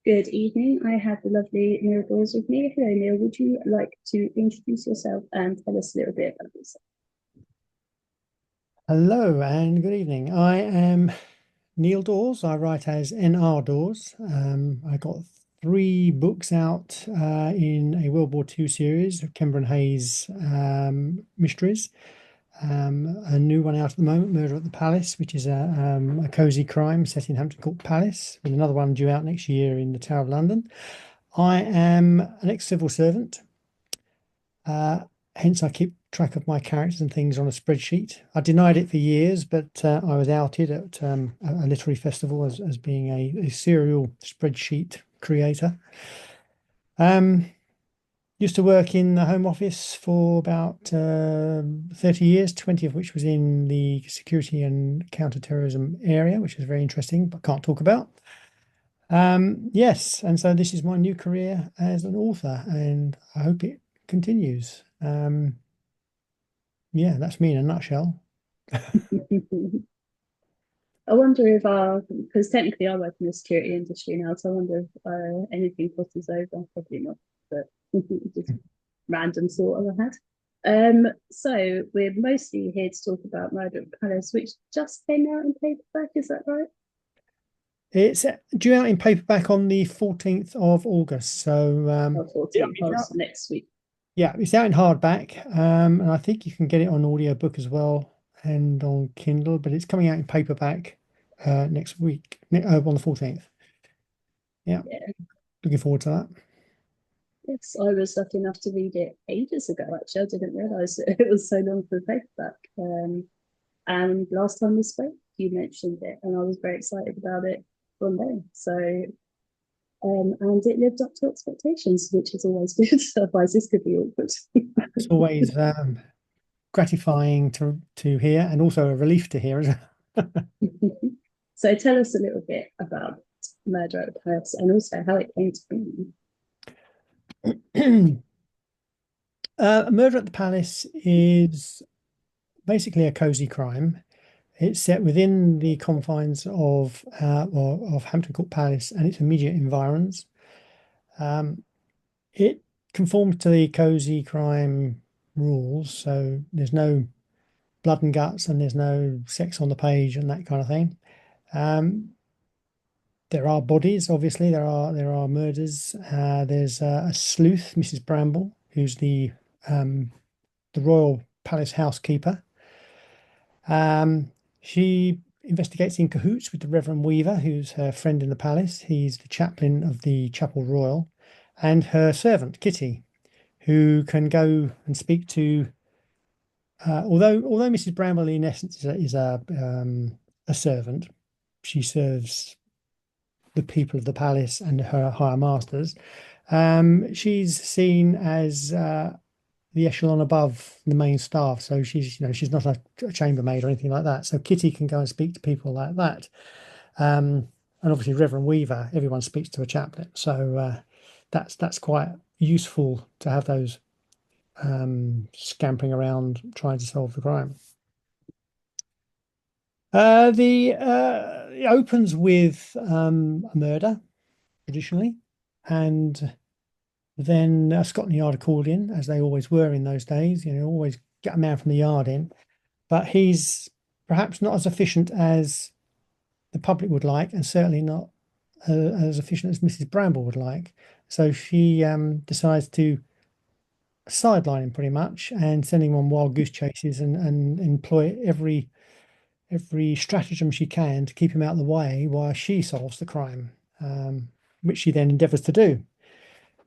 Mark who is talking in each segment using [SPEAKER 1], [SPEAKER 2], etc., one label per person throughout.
[SPEAKER 1] Good evening. I have the lovely Neil Daws with me. Hello, Neil. Would you like to introduce yourself and tell us a little bit about yourself?
[SPEAKER 2] Hello and good evening. I am Neil Daws. I write as N.R. Daws. I got three books out in a World War II series of Kember and Hayes mysteries. A new one out at the moment, Murder at the Palace, which is a cosy crime set in Hampton Court Palace, with another one due out next year in the Tower of London. I am an ex-civil servant. Uh, Hence, I keep track of my characters and things on a spreadsheet. I denied it for years, but I was outed at a literary festival as being a serial spreadsheet creator. Um, Used to work in the Home Office for about 30 years, 20 of which was in the security and counterterrorism area, which is very interesting, but can't talk about. Yes, and so this is my new career as an author, and I hope it continues. Yeah, that's me in a nutshell.
[SPEAKER 1] I wonder if because technically I work in the security industry now, so I wonder if anything crosses over. Probably not, but just random thought I had. So we're mostly here to talk about Murder at the Palace, which just came out in paperback. Is that right?
[SPEAKER 2] It's due out in paperback on the 14th of August. So
[SPEAKER 1] Or
[SPEAKER 2] yeah,
[SPEAKER 1] 14th,
[SPEAKER 2] it's out.
[SPEAKER 1] next week.
[SPEAKER 2] Yeah, it's out in hardback. And I think you can get it on audiobook as well and on Kindle, but it's coming out in paperback next week, on the 14th. Yeah,
[SPEAKER 1] Yeah.
[SPEAKER 2] looking forward to that.
[SPEAKER 1] Yes, I was lucky enough to read it ages ago. Actually, I didn't realise it was so long for the paperback. And last time we spoke, you mentioned it, and I was very excited about it one day. So, and it lived up to expectations, which is always good. Otherwise, this could be awkward.
[SPEAKER 2] It's always gratifying to hear and also a relief to hear as well.
[SPEAKER 1] So, tell us a little bit about Murder at the Palace and also how it came to be.
[SPEAKER 2] Murder at the Palace is basically a cozy crime. It's set within the confines of Hampton Court Palace and its immediate environs. It conforms to the cozy crime rules, so there's no blood and guts and there's no sex on the page and that kind of thing. Um, there are bodies, obviously. There are murders. There's a sleuth, Mrs. Bramble, who's the royal palace housekeeper. She investigates in cahoots with the Reverend Weaver, who's her friend in the palace. He's the chaplain of the Chapel Royal, and her servant, Kitty, who can go and speak to. Although Mrs. Bramble, in essence, a servant, she serves the people of the palace and her higher masters. She's seen as the echelon above the main staff. So she's not a chambermaid or anything like that. So Kitty can go and speak to people like that. And obviously Reverend Weaver, everyone speaks to a chaplain. So that's quite useful to have those scampering around trying to solve the crime. It opens with a murder traditionally, and then Scotland Yard are called in, as they always were in those days. Always get a man from the yard in, but he's perhaps not as efficient as the public would like, and certainly not as efficient as Mrs. Bramble would like. So she decides to sideline him pretty much and send him on wild goose chases and employ every stratagem she can to keep him out of the way while she solves the crime, which she then endeavours to do,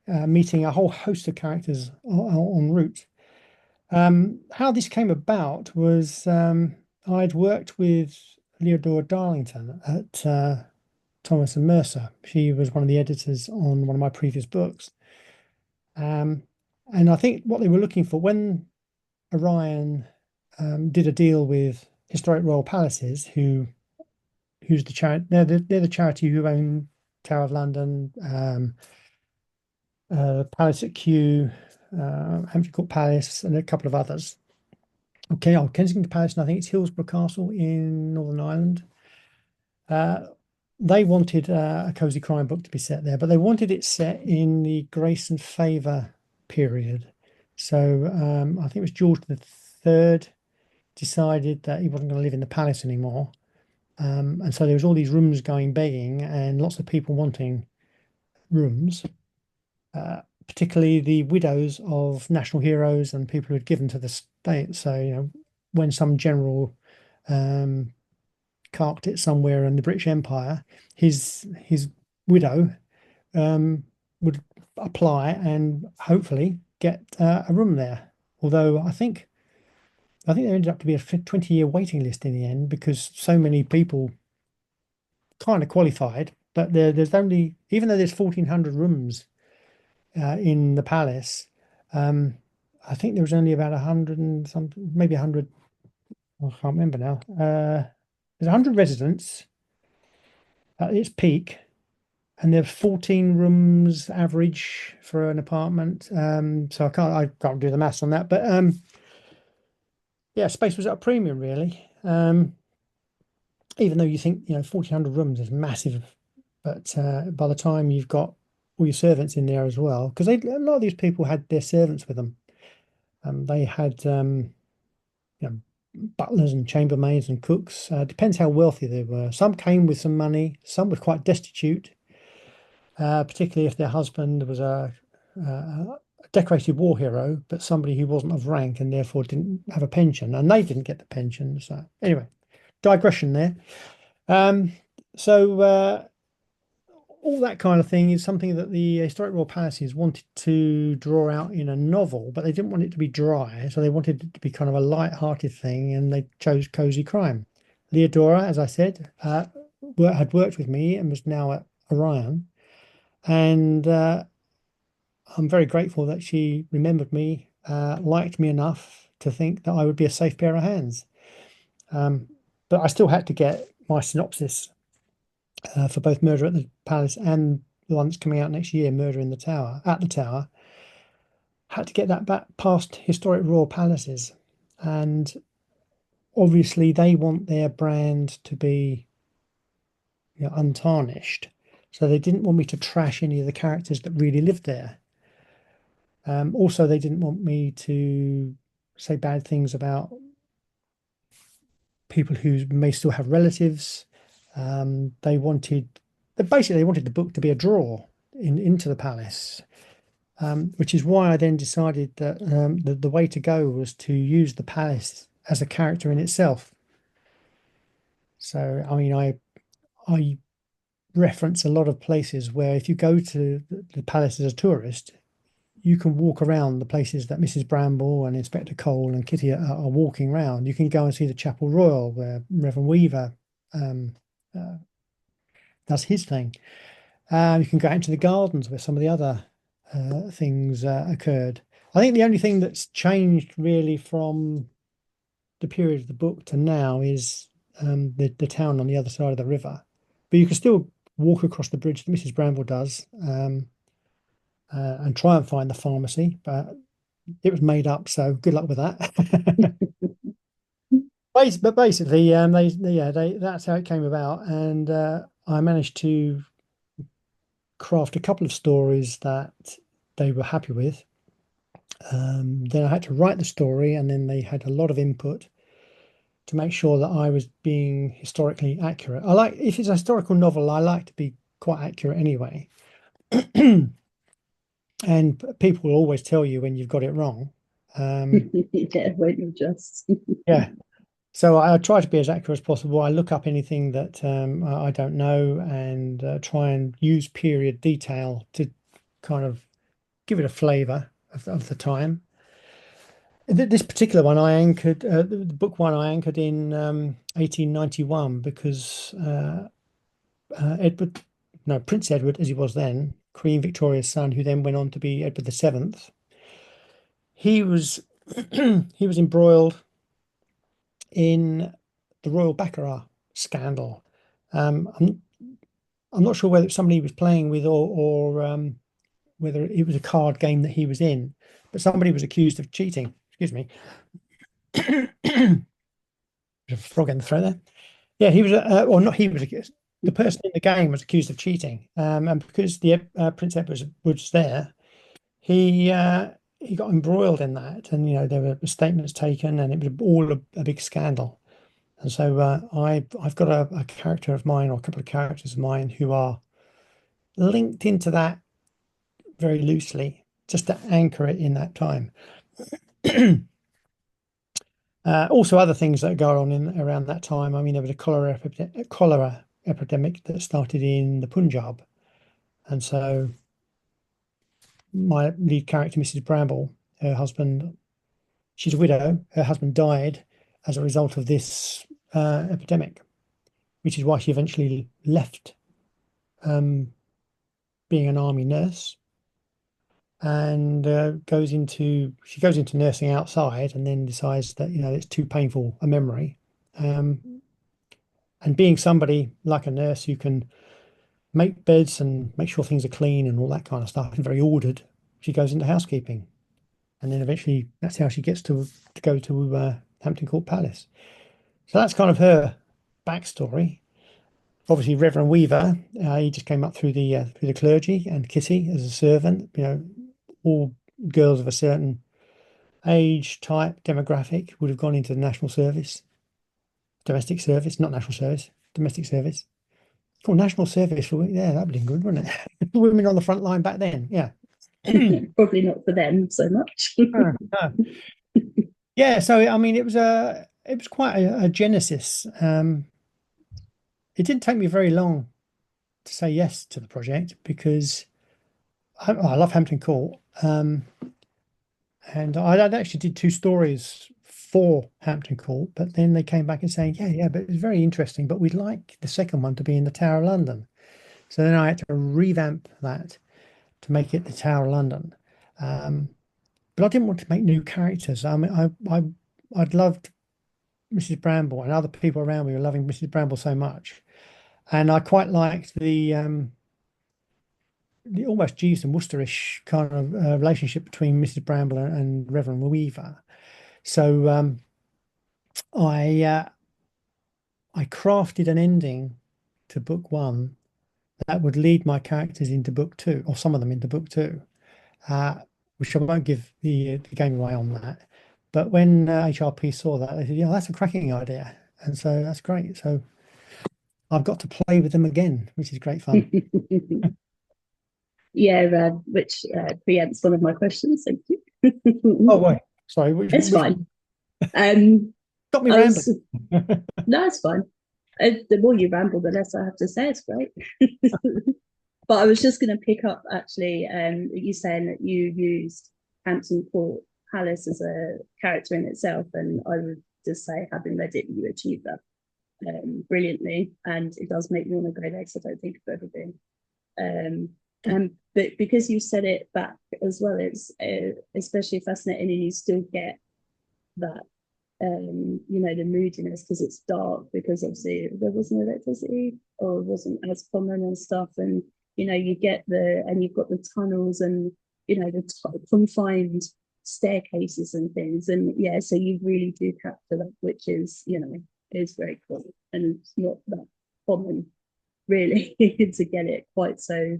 [SPEAKER 2] meeting a whole host of characters en route. How this came about was I'd worked with Leodora Darlington at Thomas and Mercer. She was one of the editors on one of my previous books. Um, and I think what they were looking for when Orion did a deal with Historic Royal Palaces, who's the charity? They're the charity who own Tower of London, Palace at Kew, Hampton Court Palace, and a couple of others. Okay, Kensington Palace, and I think it's Hillsborough Castle in Northern Ireland. Uh, they wanted a cozy crime book to be set there, but they wanted it set in the Grace and Favour period. So I think it was George the Third decided that he wasn't going to live in the palace anymore. And so there was all these rooms going begging and lots of people wanting rooms, particularly the widows of national heroes and people who had given to the state. So, when some general um, carked it somewhere in the British Empire, his widow um, would apply and hopefully get a room there. Although I think there ended up to be a 20-year waiting list in the end because so many people kind of qualified, but there's only, even though there's 1,400 rooms in the palace, um, I think there was only about 100 and something, maybe 100, I can't remember now. There's 100 residents at its peak, and there's 14 rooms average for an apartment. So I can't do the maths on that, but yeah, space was at a premium really. Even though you think 1,400 rooms is massive, but by the time you've got all your servants in there as well, because a lot of these people had their servants with them. They had you know, butlers and chambermaids and cooks. Depends how wealthy they were. Some came with some money, some were quite destitute, particularly if their husband was a decorated war hero, but somebody who wasn't of rank and therefore didn't have a pension, and they didn't get the pension. So anyway, digression there. Um, so all that kind of thing is something that the Historic Royal Palaces wanted to draw out in a novel, but they didn't want it to be dry, so they wanted it to be kind of a light-hearted thing, and they chose Cozy Crime. Leodora, as I said, had worked with me and was now at Orion, and I'm very grateful that she remembered me, liked me enough to think that I would be a safe pair of hands. Um, but I still had to get my synopsis for both Murder at the Palace and the one that's coming out next year, Murder in the Tower, at the Tower. Had to get that back past Historic Royal Palaces. And obviously, they want their brand to be untarnished. So they didn't want me to trash any of the characters that really lived there. Also, they didn't want me to say bad things about people who may still have relatives. They wanted, basically, they wanted the book to be a draw into the palace, which is why I then decided that the way to go was to use the palace as a character in itself. So, I mean, I reference a lot of places where if you go to the palace as a tourist, you can walk around the places that Mrs. Bramble and Inspector Cole and Kitty are walking around. You can go and see the Chapel Royal where Reverend Weaver um, uh, does his thing. You can go out into the gardens where some of the other things occurred. I think the only thing that's changed really from the period of the book to now is the town on the other side of the river. But you can still walk across the bridge that Mrs. Bramble does and try and find the pharmacy, but it was made up, so good luck with that. But basically, that's how it came about, and I managed to craft a couple of stories that they were happy with. Then I had to write the story, and then they had a lot of input to make sure that I was being historically accurate. If it's a historical novel, I like to be quite accurate anyway. And people will always tell you when you've got it wrong. Um,
[SPEAKER 1] Yeah, won't you just?
[SPEAKER 2] yeah. So I try to be as accurate as possible. I look up anything that I don't know and try and use period detail to kind of give it a flavour of the time. This particular one I anchored, the book one I anchored in 1891 because Edward, no, Prince Edward, as he was then, Queen Victoria's son, who then went on to be Edward the Seventh, he was he was embroiled in the Royal Baccarat scandal. I'm not sure whether it's somebody he was playing with or whether it was a card game that he was in, but somebody was accused of cheating. Excuse me. There's a frog in the throat there. Yeah, he was, or not he was accused. the person in the game was accused of cheating, and because the Prince Edward was there, he got embroiled in that, and there were statements taken, and it was all a big scandal. And so I've got a character of mine, or a couple of characters of mine, who are linked into that very loosely, just to anchor it in that time. Also, other things that go on in around that time. I mean, there was a cholera epidemic that started in the Punjab, and so my lead character, Mrs. Bramble, her husband, she's a widow. Her husband died as a result of this epidemic, which is why she eventually left um, being an army nurse and she goes into nursing outside, and then decides that it's too painful a memory. Um, and being somebody like a nurse who can make beds and make sure things are clean and all that kind of stuff and very ordered, she goes into housekeeping. And then eventually that's how she gets to go to Hampton Court Palace. So that's kind of her backstory. Obviously, Reverend Weaver, he just came up through the clergy, and Kitty as a servant. All girls of a certain age, type, demographic would have gone into the national service, domestic service, not national service, domestic service. Oh, national service for yeah, that'd been good, wouldn't it? Women on the front line back then, yeah.
[SPEAKER 1] Probably not for them so much.
[SPEAKER 2] Ah. Yeah, so I mean, it was quite a genesis. It didn't take me very long to say yes to the project because I love Hampton Court, and I actually did two stories for Hampton Court, but then they came back and saying, yeah, but it's very interesting, but we'd like the second one to be in the Tower of London. So then I had to revamp that to make it the Tower of London. Um, but I didn't want to make new characters. I mean, I'd loved Mrs. Bramble, and other people around me were loving Mrs. Bramble so much, and I quite liked the almost Jeeves and Woosterish kind of relationship between Mrs. Bramble and Reverend Weaver. So I I crafted an ending to book one that would lead my characters into book two, or some of them into book two, uh, which I won't give the game away on that. But when HRP saw that, they said, "Yeah, that's a cracking idea," and so that's great. So I've got to play with them again, which is great fun.
[SPEAKER 1] Yeah, which preempts one of my questions. Thank
[SPEAKER 2] Oh,
[SPEAKER 1] you.
[SPEAKER 2] wait, sorry,
[SPEAKER 1] It's
[SPEAKER 2] which
[SPEAKER 1] fine. Um,
[SPEAKER 2] got me
[SPEAKER 1] I
[SPEAKER 2] rambling?
[SPEAKER 1] was no, it's fine. The more you ramble, the less I have to say. It's great. But I was just going to pick up actually, you saying that you used Hampton Court Palace as a character in itself, and I would just say, having read it, you achieved that brilliantly, and it does make me want to go there because I don't think I've ever been. But because you said it back as well, it's especially fascinating, and you still get that the moodiness because it's dark because obviously there wasn't electricity or it wasn't as common and stuff. And you get and you've got the tunnels and the confined staircases and things. And yeah, so you really do capture that, which is very cool. And it's not that common really to get it quite so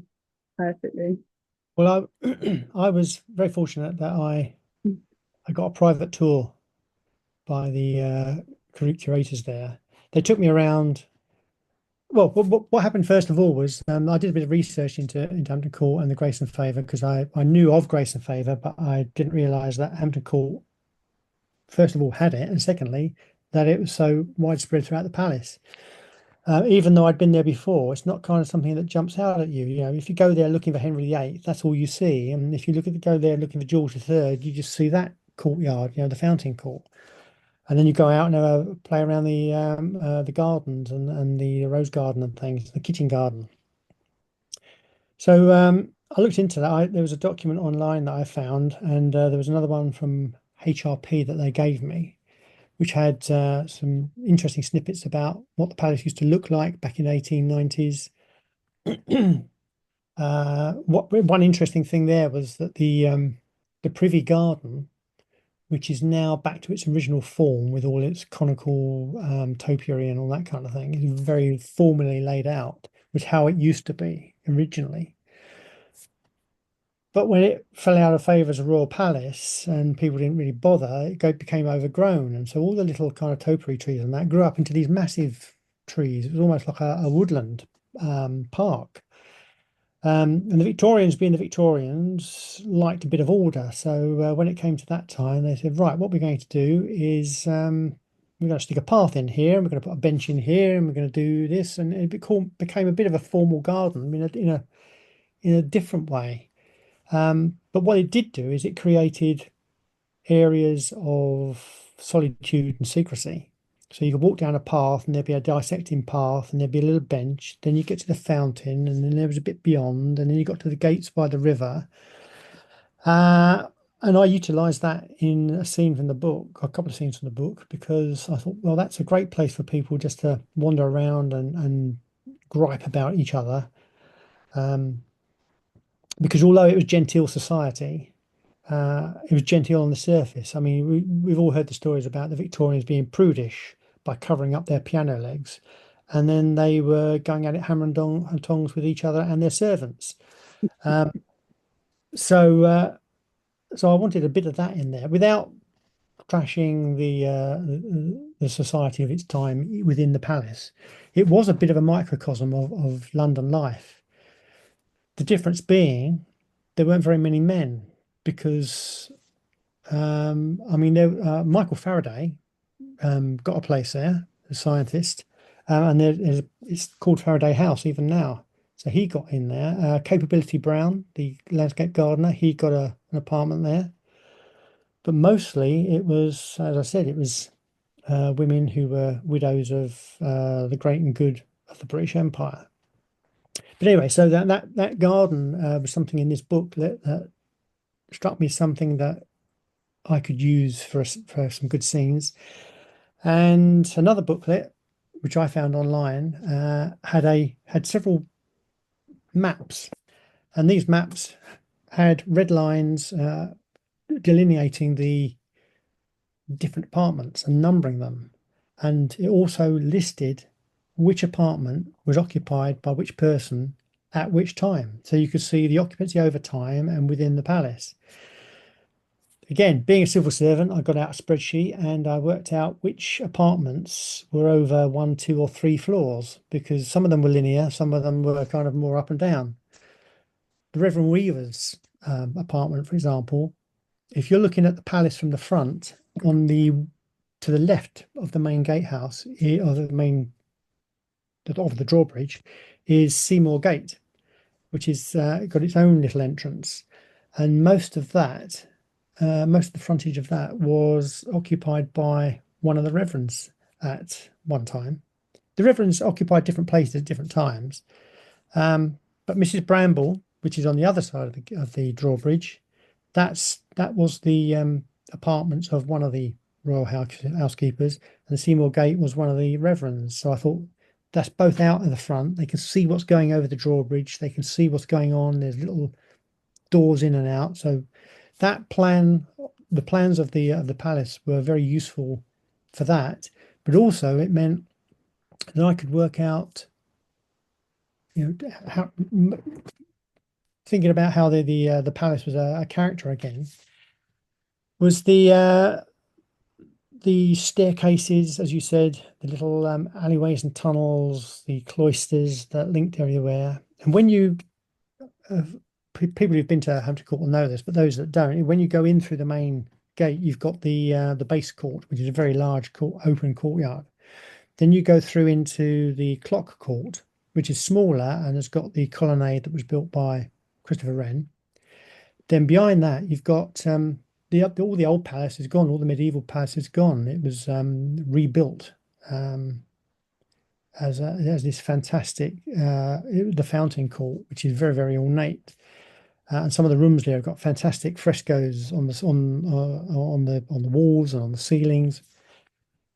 [SPEAKER 1] perfectly.
[SPEAKER 2] Well, I was very fortunate that I got a private tour by the curators there. They took me around. Well, what happened first of all was I did a bit of research into Hampton Court and the Grace and Favour because I knew of Grace and Favour, but I didn't realise that Hampton Court, first of all, had it, and secondly, that it was so widespread throughout the palace. Even though I'd been there before, it's not kind of something that jumps out at you. If you go there looking for Henry VIII, that's all you see. And if you go there looking for George III, you just see that courtyard, the Fountain Court. And then you go out and play around the gardens and the rose garden and things, the kitchen garden. So I looked into that. There was a document online that I found, and there was another one from HRP that they gave me, which had some interesting snippets about what the palace used to look like back in the 1890s. What one interesting thing there was that the Privy Garden which is now back to its original form with all its conical topiary and all that kind of thing. It's very formally laid out, was how it used to be originally. But when it fell out of favour as a royal palace and people didn't really bother, became overgrown. And so all the little kind of topiary trees and that grew up into these massive trees. It was almost like a woodland park. And the Victorians, being the Victorians, liked a bit of order. So when it came to that time, they said, right, what we're going to do is we're going to stick a path in here, and we're going to put a bench in here, and we're going to do this. And it became a bit of a formal garden in a different way. But what it did do is it created areas of solitude and secrecy. So you could walk down a path and there'd be a dissecting path and there'd be a little bench. Then you get to the fountain and then there was a bit beyond and then you got to the gates by the river. Uh, and I utilised that in a scene from the book, a couple of scenes from the book, because I thought, well, that's a great place for people just to wander around and gripe about each other. Um, because although it was genteel society, it was genteel on the surface. I mean, we've all heard the stories about the Victorians being prudish by covering up their piano legs, and then they were going at it hammer and tongs with each other and their servants. Um, so I wanted a bit of that in there without trashing the society of its time within the palace. It was a bit of a microcosm of London life. The difference being there weren't very many men because I mean, Michael Faraday got a place there, a scientist, and it's called Faraday House even now. So he got in there. Capability Brown, the landscape gardener, he got an apartment there. But mostly it was, as I said, it was women who were widows of the great and good of the British Empire. But anyway, so that garden was something in this book that struck me as something that I could use for some good scenes. And another booklet, which I found online, had several maps, and these maps had red lines delineating the different apartments and numbering them. And it also listed which apartment was occupied by which person at which time. So you could see the occupancy over time and within the palace. Again, being a civil servant, I got out a spreadsheet and I worked out which apartments were over one, two, or three floors because some of them were linear, some of them were kind of more up and down. The Reverend Weaver's apartment, for example, if you're looking at the palace from the front, on the to the left of the main gatehouse, or the main of the drawbridge, is Seymour Gate, which is got its own little entrance, and most of the frontage of that was occupied by one of the reverends at one time. The reverends occupied different places at different times, but Mrs. Bramble, which is on the other side of the drawbridge, that was the apartments of one of the housekeepers, and Seymour Gate was one of the reverends. So I thought that's both out in the front. They can see what's going over the drawbridge. They can see what's going on. There's little doors in and out. So that plan, the plans of the palace were very useful for that. But also it meant that I could work out, how thinking about how the palace was a character again was the staircases, as you said, the little alleyways and tunnels, the cloisters that linked everywhere. And when you uh, people who've been to Hampton Court will know this, but those that don't, when you go in through the main gate, you've got the base court, which is a very large open courtyard. Then you go through into the clock court, which is smaller and has got the colonnade that was built by Christopher Wren. Then behind that, you've got all the old palace is gone, all the medieval palace is gone. It was rebuilt um, as this fantastic the fountain court, which is very very ornate. And some of the rooms there have got fantastic frescoes on the walls and on the ceilings,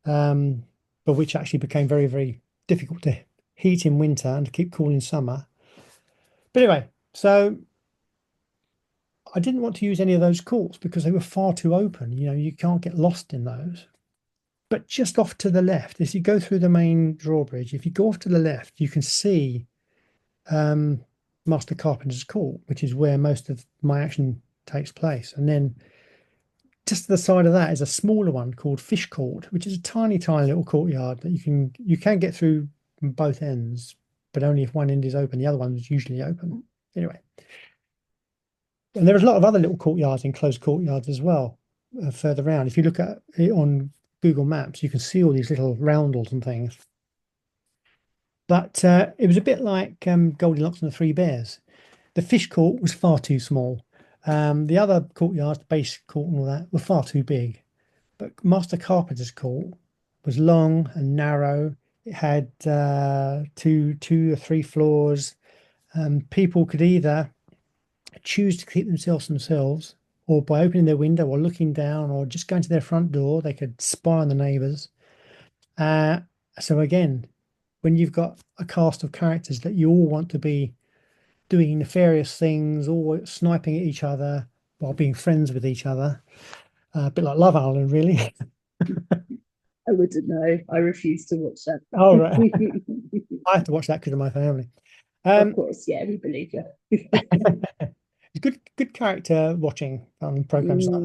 [SPEAKER 2] um, but which actually became very very difficult to heat in winter and to keep cool in summer. But anyway, so I didn't want to use any of those courts because they were far too open. You know, you can't get lost in those. But just off to the left, as you go through the main drawbridge, if you go off to the left, you can see um, Master Carpenter's Court, which is where most of my action takes place. And then just to the side of that is a smaller one called Fish Court, which is a tiny, tiny little courtyard that you can get through from both ends, but only if one end is open. The other one is usually open. Anyway, and there's a lot of other little courtyards, enclosed courtyards as well, further around. If you look at it on Google Maps, you can see all these little roundels and things. But it was a bit like Goldilocks and the Three Bears. The fish court was far too small. The other courtyards, the base court and all that, were far too big. But Master Carpenter's Court was long and narrow. It had two or three floors. People could either choose to keep themselves, or by opening their window or looking down or just going to their front door, they could spy on the neighbours. Uh, so again, when you've got a cast of characters that you all want to be doing nefarious things, all sniping at each other while being friends with each other, a bit like Love Island, really.
[SPEAKER 1] I wouldn't know. I refuse to watch that.
[SPEAKER 2] Oh, right. I have to watch that because of my family.
[SPEAKER 1] Of
[SPEAKER 2] Um,
[SPEAKER 1] course, yeah, we believe you.
[SPEAKER 2] it's good character watching on programs like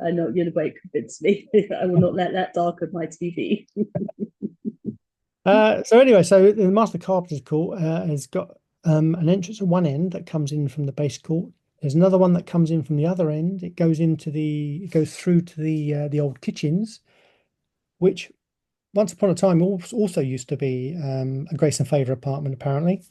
[SPEAKER 1] I know you're the way to convince me. I will not let that darken my TV.
[SPEAKER 2] so anyway, so the Master Carpenter's Court has got an entrance at one end that comes in from the base court. There's another one that comes in from the other end. It goes through to the old kitchens, which once upon a time also used to be a Grace and Favour apartment, apparently.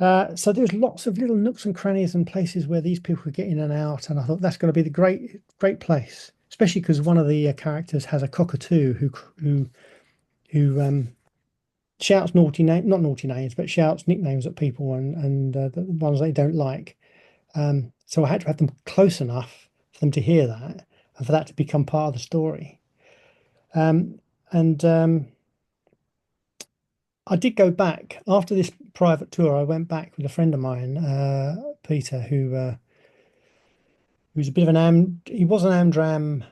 [SPEAKER 2] So there's lots of little nooks and crannies and places where these people could get in and out, and I thought that's going to be the great place, especially because one of the characters has a cockatoo who shouts not naughty names, but shouts nicknames at people and the ones they don't like. So I had to have them close enough for them to hear that and for that to become part of the story. And I did go back after this private tour. I went back with a friend of mine, Peter, who's a bit of he was an Amdram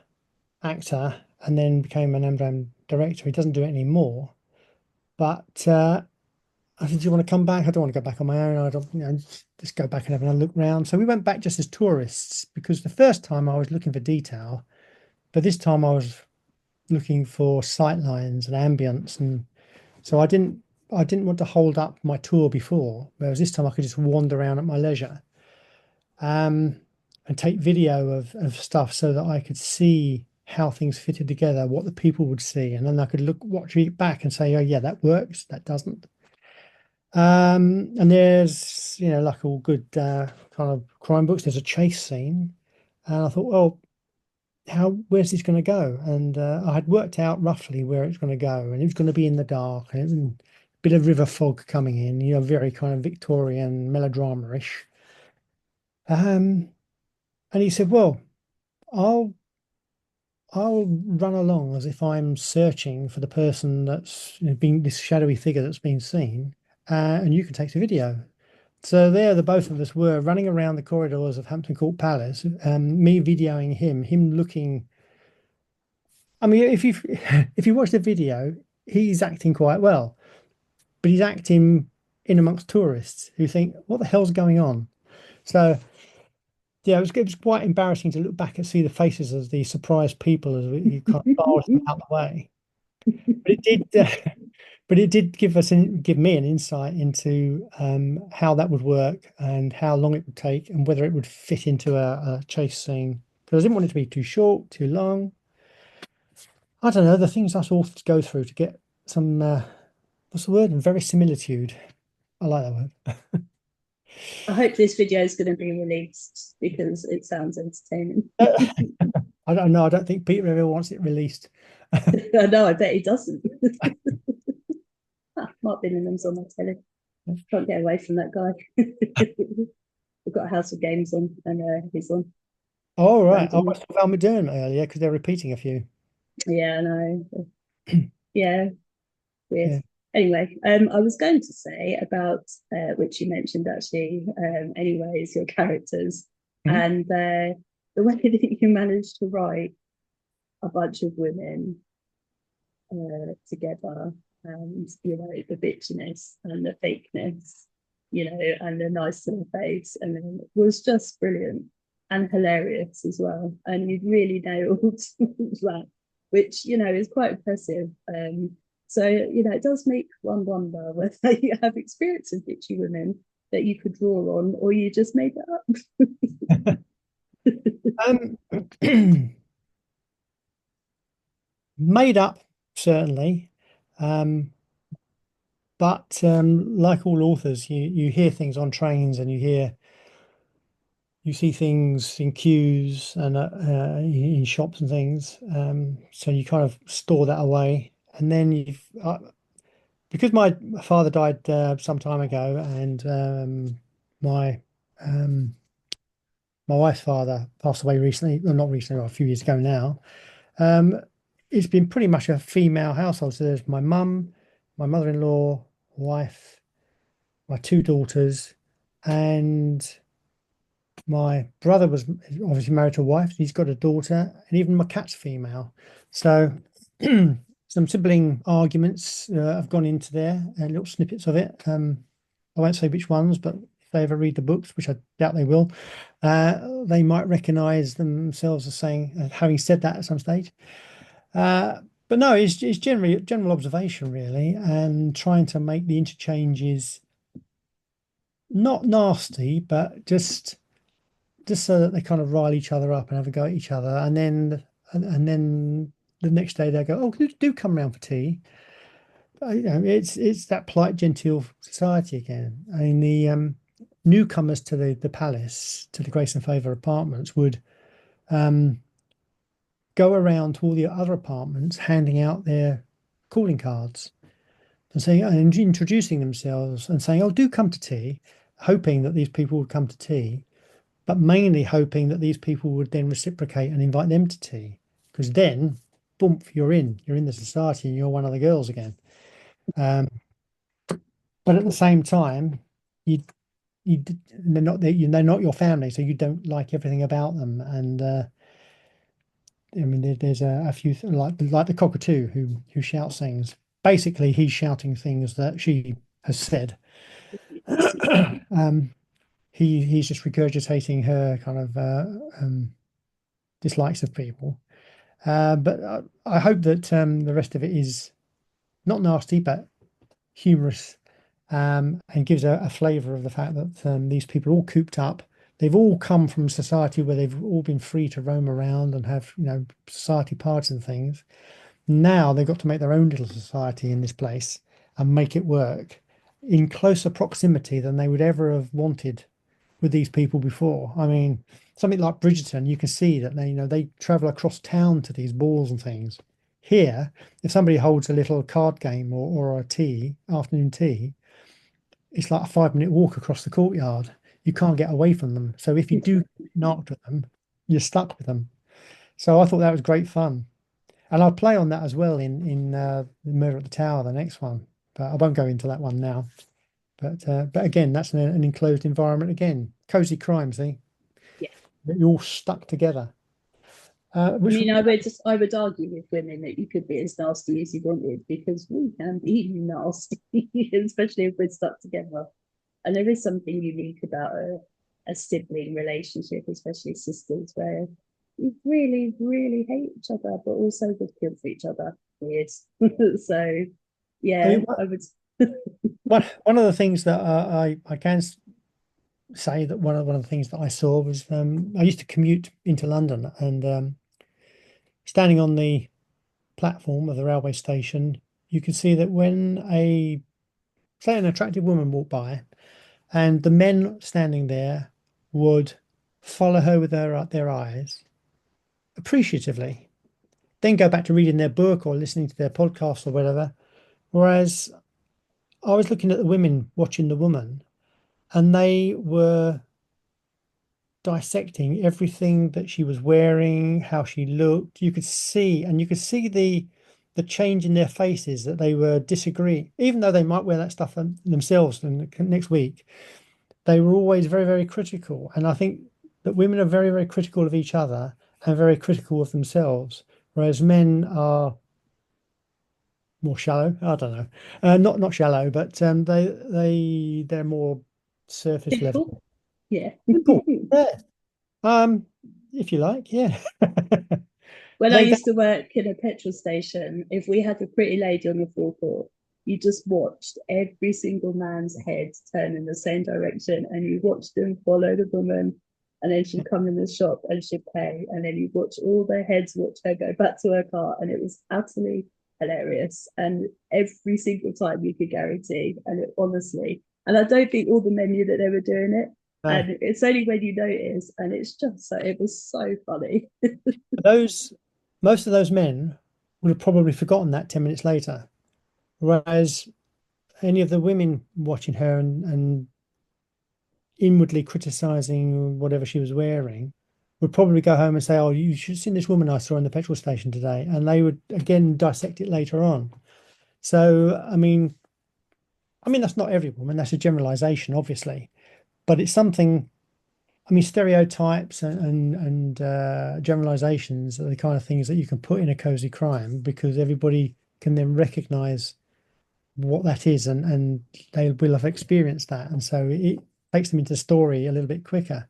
[SPEAKER 2] actor and then became an Amdram director. He doesn't do it anymore. But I said, "Do you want to come back?" I don't want to go back on my own. I don't, just go back and have another look round. So we went back just as tourists because the first time I was looking for detail, but this time I was looking for sight lines and ambience, and so I didn't want to hold up my tour before, whereas this time I could just wander around at my leisure, um, and take video of stuff so that I could see how things fitted together, what the people would see, and then I could watch it back and say, oh yeah, that works, that doesn't. And there's, like all good kind of crime books, there's a chase scene. And I thought, well, where's this going to go? And I had worked out roughly where it's going to go, and it was going to be in the dark, and it was a bit of river fog coming in, very kind of Victorian melodrama-ish. Um, and he said, well, I'll I'll run along as if I'm searching for the person that's being this shadowy figure that's been seen, and you can take the video. So there, the both of us were running around the corridors of Hampton Court Palace, me videoing him looking. I mean, if you if you watch the video, he's acting quite well, but he's acting in amongst tourists who think, "What the hell's going on?" So yeah, it was quite embarrassing to look back and see the faces of the surprised people as we kind of barred them out the way. But it did, but it did give me an insight into how that would work and how long it would take and whether it would fit into a chase scene. Because I didn't want it to be too short, too long. I don't know, the things us authors go through to get some, what's the word? Verisimilitude. I like that word.
[SPEAKER 1] I hope this video is going to be released because it sounds entertaining.
[SPEAKER 2] I don't know. I don't think Peter ever wants it released.
[SPEAKER 1] I know, I bet he doesn't. Mark Billingham's on my telly. Can't get away from that guy. We've got a House of Games on, and he's on
[SPEAKER 2] All right. I
[SPEAKER 1] randomly.
[SPEAKER 2] watched Val McDermott earlier because they're repeating a few.
[SPEAKER 1] Yeah, I know. Yeah, weird.
[SPEAKER 2] Yeah.
[SPEAKER 1] Anyway, I was going to say about which you mentioned actually. Anyways, your characters.
[SPEAKER 2] Mhm.
[SPEAKER 1] And the way that you managed to write a bunch of women together, and the bitchiness and the fakeness, and the nice little face, and then it was just brilliant and hilarious as well. And you really nailed that, which is quite impressive. So it does make one wonder whether you have experience of bitchy women that you could draw on, or you just made it up.
[SPEAKER 2] Um, Made up, certainly. Um, but like all authors, you hear things on trains and you see things in queues and in shops and things. So you kind of store that away. And then because my father died some time ago, and my um, my wife's father passed away recently, well, not recently, well, a few years ago now. Um, it's been pretty much a female household. So there's my mum, my mother-in-law, wife, my two daughters, and my brother was obviously married to a wife. He's got a daughter, and even my cat's female. So some sibling arguments have gone into there, little snippets of it. I won't say which ones, but if they ever read the books, which I doubt they will, they might recognise themselves as saying, having said that at some stage. Uh, but no, it's generally general observation really, and trying to make the interchanges not nasty, but just so that they kind of rile each other up and have a go at each other, and then the next day they go, "Oh, do come round for tea." It's that polite, genteel society again. I mean, the newcomers to the palace, to the Grace and Favour apartments, would um, go around to all the other apartments, handing out their calling cards and saying and introducing themselves and saying, "Oh, do come to tea," hoping that these people would come to tea, but mainly hoping that these people would then reciprocate and invite them to tea. Because then, boom, you're in the society and you're one of the girls again. Um, but at the same time, you they're not your family, so you don't like everything about them. And I mean, there's a few like the cockatoo who shouts things. Basically, he's shouting things that she has said. um, he's just regurgitating her kind of dislikes of people. But I hope that the rest of it is not nasty, but humorous, and gives a flavour of the fact that these people are all cooped up. They've all come from society where they've all been free to roam around and have, society parties and things. Now they've got to make their own little society in this place and make it work in closer proximity than they would ever have wanted with these people before. I mean, something like Bridgerton, you can see that they travel across town to these balls and things. Here, if somebody holds a little card game or a afternoon tea, it's like a 5 minute walk across the courtyard. You can't get away from them. So if you do knock at them, you're stuck with them. So I thought that was great fun. And I'll play on that as well in the Murder at the Tower, the next one. But I won't go into that one now. But again, that's an enclosed environment again. Cozy crime, see?
[SPEAKER 1] Yeah.
[SPEAKER 2] You're all stuck together.
[SPEAKER 1] I
[SPEAKER 2] Which
[SPEAKER 1] mean, I would argue with women that you could be as nasty as you wanted because we can be nasty, especially if we're stuck together. And there is something unique about a sibling relationship, especially sisters, where you really, really hate each other, but also would kill for each other. Weird. So,
[SPEAKER 2] I
[SPEAKER 1] yeah,
[SPEAKER 2] mean,
[SPEAKER 1] I would.
[SPEAKER 2] one of the things that I can say that one of the things that I saw was I used to commute into London, and standing on the platform of the railway station, you could see that when say an attractive woman walked by, and the men standing there would follow her with their eyes appreciatively, then go back to reading their book or listening to their podcast or whatever. Whereas I was looking at the women watching the woman, and they were dissecting everything that she was wearing, how she looked. You could see the change in their faces that they were disagreeing, even though they might wear that stuff themselves next week. They were always very, very critical. And I think that women are very, very critical of each other and very critical of themselves, whereas men are more shallow. I don't know, not shallow, but they're more surface level.
[SPEAKER 1] Simple. Yeah.
[SPEAKER 2] Simple, yeah. Um, if you like, yeah.
[SPEAKER 1] When I
[SPEAKER 2] They
[SPEAKER 1] used to work in a petrol station, if we had a pretty lady on the forecourt, you just watched every single man's head turn in the same direction, and you watched them follow the woman, and then she'd come in the shop and she'd pay, and then you watch all their heads watch her go back to her car, and it was utterly hilarious. And every single time you could guarantee, and it honestly, and I don't think all the men knew that they were doing it.
[SPEAKER 2] no,
[SPEAKER 1] And it's only when you notice, and it's just so it was so funny.
[SPEAKER 2] those most of those men would have probably forgotten that 10 minutes later, whereas any of the women watching her and inwardly criticizing whatever she was wearing would probably go home and say, "Oh, you should have seen this woman I saw in the petrol station today," and they would again dissect it later on. So, I mean that's not every woman. That's a generalization, obviously, but it's something. I mean, stereotypes and generalizations are the kind of things that you can put in a cozy crime because everybody can then recognize what that is and they will have experienced that. And so it takes them into the story a little bit quicker.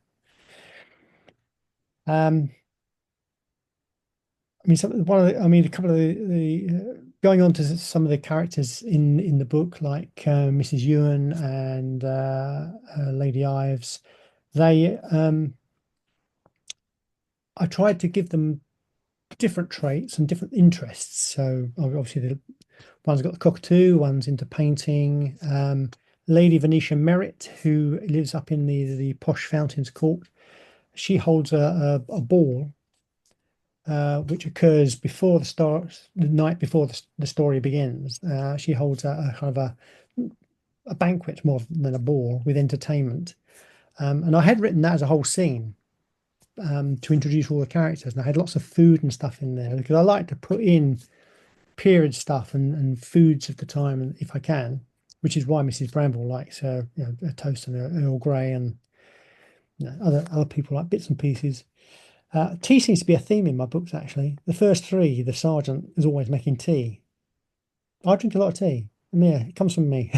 [SPEAKER 2] Um, I mean, I mean, a couple of going on to some of the characters in the book, like Mrs. Ewan and Lady Ives, they I tried to give them different traits and different interests. So obviously, the one's got the cockatoo, one's into painting. Lady Venetia Merritt, who lives up in the posh Fountains Court, she holds a ball which occurs before the night before the story begins. She holds a kind of a banquet more than a ball with entertainment. And I had written that as a whole scene to introduce all the characters, and I had lots of food and stuff in there because I like to put in period stuff and foods of the time, and if I can, which is why Mrs. Bramble likes a toast and a Earl Grey, and other people like bits and pieces. Tea seems to be a theme in my books, actually. The first three, the sergeant is always making tea. I drink a lot of tea. And yeah, it comes from me.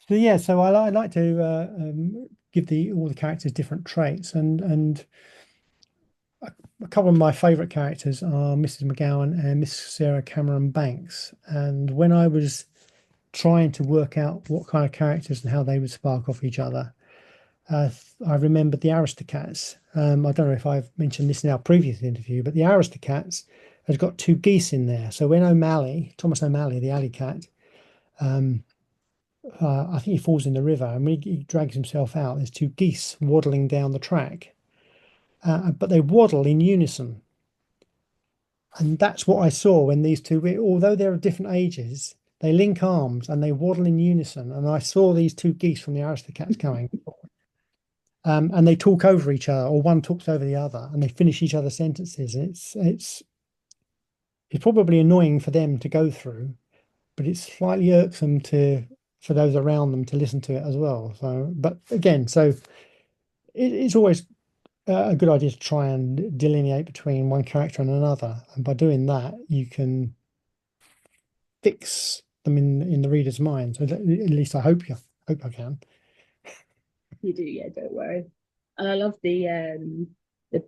[SPEAKER 2] So yeah, so I like to give the all the characters different traits, and a couple of my favourite characters are Mrs. McGowan and Miss Sarah Cameron Banks. And when I was trying to work out what kind of characters and how they would spark off each other, I remembered the Aristocats. I don't know if I've mentioned this in our previous interview, but the Aristocats has got two geese in there. So when Thomas O'Malley, the alley cat, um, I think he falls in the river, and when he drags himself out, there's two geese waddling down the track, but they waddle in unison. And that's what I saw when these two, although they're of different ages, they link arms and they waddle in unison. And I saw these two geese from the Aristocats coming. And they talk over each other, or one talks over the other, and they finish each other's sentences. And it's probably annoying for them to go through, but it's slightly irksome to for those around them to listen to it as well. So, but again, it's always a good idea to try and delineate between one character and another, and by doing that, you can fix them in the reader's mind. So at least I hope I can.
[SPEAKER 1] You do, yeah, don't worry. And I love the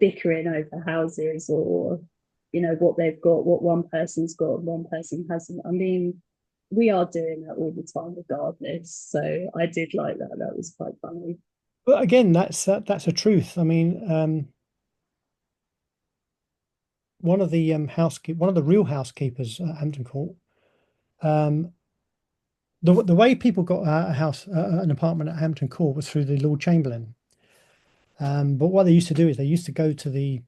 [SPEAKER 1] bickering over houses or what they've got, what one person's got and one person hasn't. I mean, we are doing that all the time regardless. So I did like that. That was quite funny.
[SPEAKER 2] But again, that's a truth. I mean, one of the real housekeepers at Hampton Court, um, the way people got an apartment at Hampton Court was through the Lord Chamberlain. But what they used to do is they used to go to the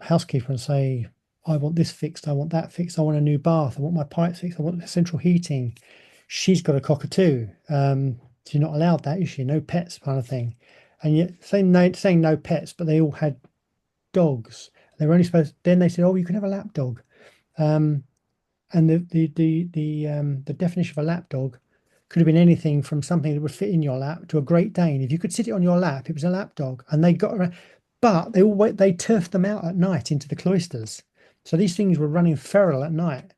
[SPEAKER 2] housekeeper and say, I want this fixed, I want that fixed, I want a new bath, I want my pipes fixed, I want central heating. She's got a cockatoo. She's not allowed that, is she? No pets, kind of thing. And yet saying no pets, but they all had dogs. They were only supposed. Then they said, "Oh, you can have a lap dog." And the definition of a lap dog could have been anything from something that would fit in your lap to a Great Dane. If you could sit it on your lap, it was a lap dog, and they got around. But they turfed them out at night into the cloisters. So these things were running feral at night,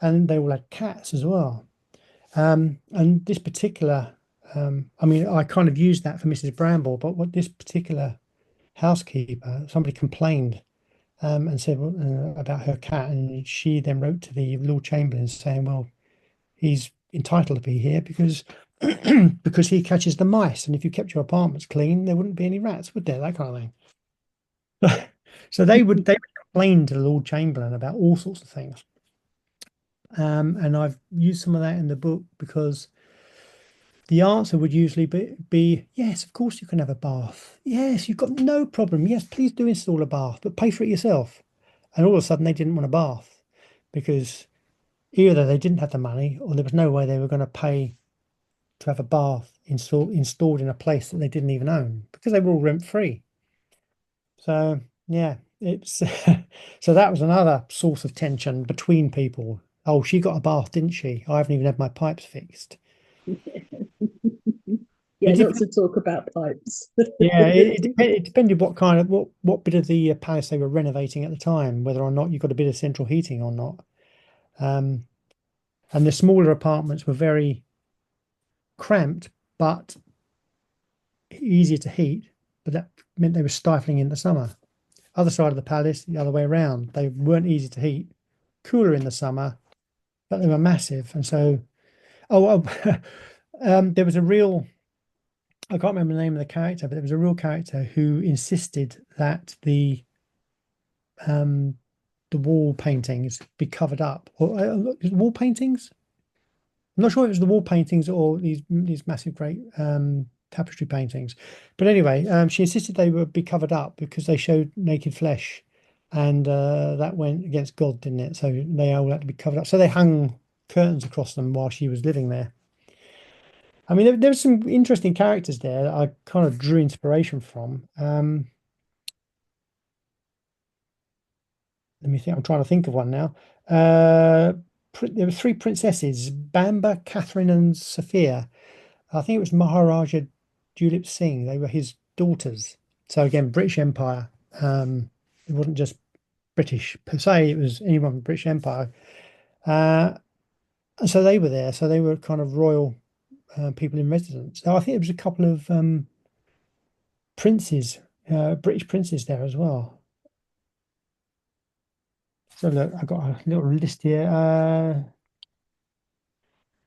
[SPEAKER 2] and they all had cats as well. And this particular, I mean, I kind of used that for Mrs. Bramble, but what this particular housekeeper, somebody complained and said about her cat, and she then wrote to the Lord Chamberlain saying, "Well, he's entitled to be here because because he catches the mice, and if you kept your apartments clean, there wouldn't be any rats, would there?" That kind of thing. So they would complain to the Lord Chamberlain about all sorts of things, and I've used some of that in the book because the answer would usually be yes, of course you can have a bath. Yes, you've got no problem. Yes, please do install a bath, but pay for it yourself. And all of a sudden they didn't want a bath because either they didn't have the money or there was no way they were going to pay to have a bath installed in a place that they didn't even own because they were all rent free. So yeah, it's so that was another source of tension between people. Oh, she got a bath, didn't she? I haven't even had my pipes fixed.
[SPEAKER 1] Yeah,
[SPEAKER 2] It
[SPEAKER 1] not
[SPEAKER 2] dep-
[SPEAKER 1] to talk about pipes.
[SPEAKER 2] yeah, it depended what kind of what bit of the palace they were renovating at the time, whether or not you got a bit of central heating or not. Um, and the smaller apartments were very cramped, but easier to heat, but that meant they were stifling in the summer. Other side of the palace, the other way around. They weren't easy to heat, cooler in the summer, but they were massive. And so, there was a real, I can't remember the name of the character, but there was a real character who insisted that um, the wall paintings be covered up. Or wall paintings? I'm not sure if it was the wall paintings or these massive great tapestry paintings. But anyway, she insisted they would be covered up because they showed naked flesh, and that went against God, didn't it? So they all had to be covered up. So they hung curtains across them while she was living there. I mean, there's some interesting characters there that I kind of drew inspiration from. Let me think. I'm trying to think of one now. There were three princesses: Bamba, Catherine, and Sophia. I think it was Maharaja Dulip Singh. They were his daughters. So again, British Empire. It wasn't just British per se, it was anyone from the British Empire. Uh, and so they were there. So they were kind of royal people in residence. So I think there was a couple of princes, British princes there as well. So look, I've got a little list here.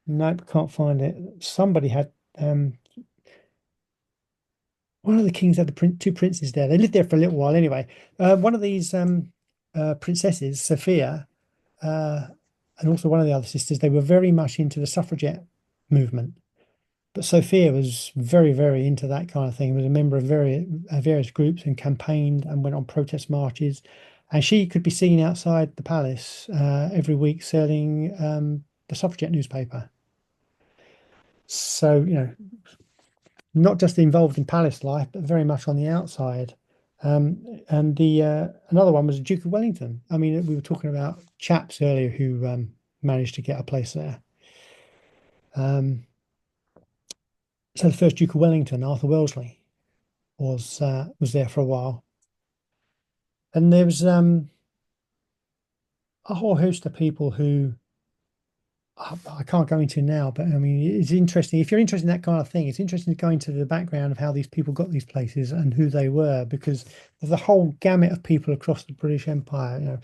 [SPEAKER 2] Nope, can't find it. Somebody had one of the kings had two princes there. They lived there for a little while anyway. One of these princesses, Sophia, uh, and also one of the other sisters, they were very much into the suffragette movement. But Sophia was very, very into that kind of thing. Was a member of various groups and campaigned and went on protest marches. And she could be seen outside the palace every week selling the suffragette newspaper. So, not just involved in palace life, but very much on the outside. And the another one was the Duke of Wellington. I mean, we were talking about chaps earlier who managed to get a place there. Um, so the first Duke of Wellington, Arthur Wellesley, was there for a while, and there was a whole host of people who I can't go into now, but I mean, it's interesting. If you're interested in that kind of thing, it's interesting to go into the background of how these people got these places and who they were, because there's a whole gamut of people across the British Empire,